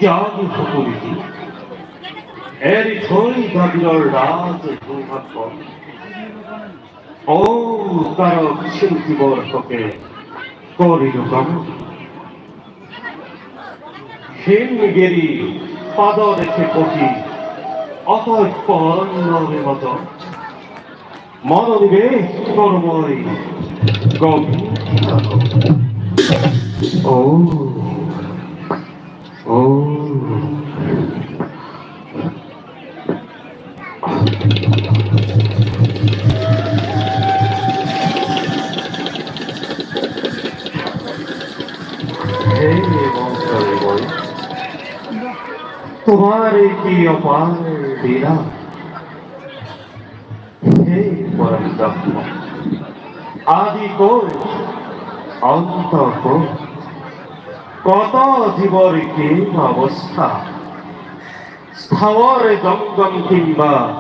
ত্যাগী প্রকৃতি এর ধনী দাবির রাজ দুর্ভাগ্য ও তারক শিল্পী বর্ষকে করিল গম হিমগিরি পাদ রেখে পটি অতয় পরণ্যের মতো মনোনিবেশ কর্মই গভীর ও ও তোমার কি অপার লীলা হে পরম ব্রহ্ম আদি কোষ অন্ত কোষ কত জীবর কি অবস্থা স্থাবর জঙ্গম কিংবা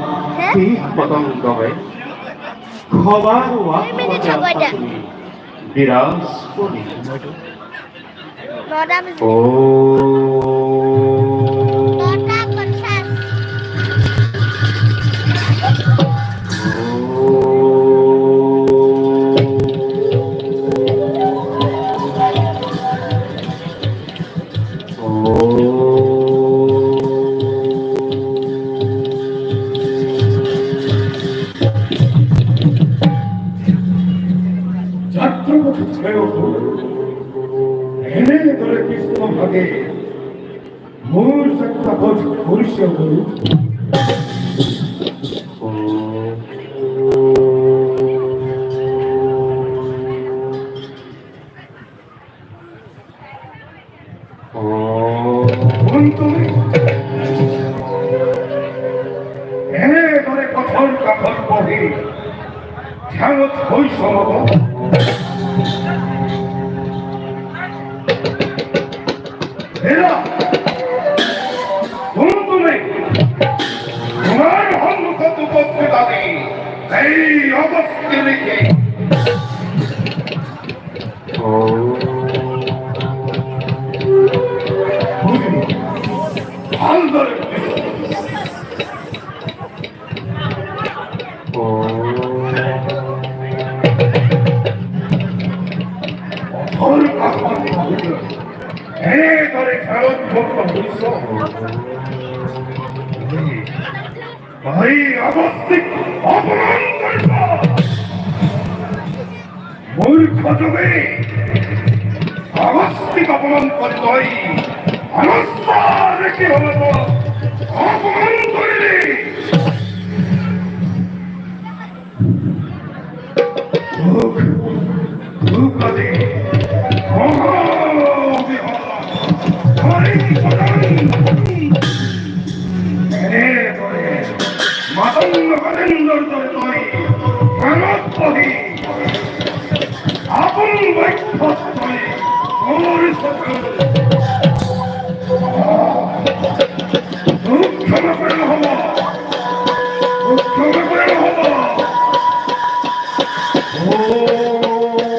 কীট পতঙ্গমে খবর তুমি বিরাজ করি ও মূল একটা পরিচয় করি কথন কাঠন পড়ে ধ্যান হই সমাব তোমার সম্মুখত উপস্থিত আদি এই অবস্থি লিখে ভাল ধরে মূর্খ যুগে অবস্থিক অপমান করিত রেখে হল অপমান করিলে মাতঙ্গ করেন্দর তৈ মানব পহি আপন বৈক্ষ তৈ মোর সকল ক্ষমা করে হব ক্ষমা করে হব Oh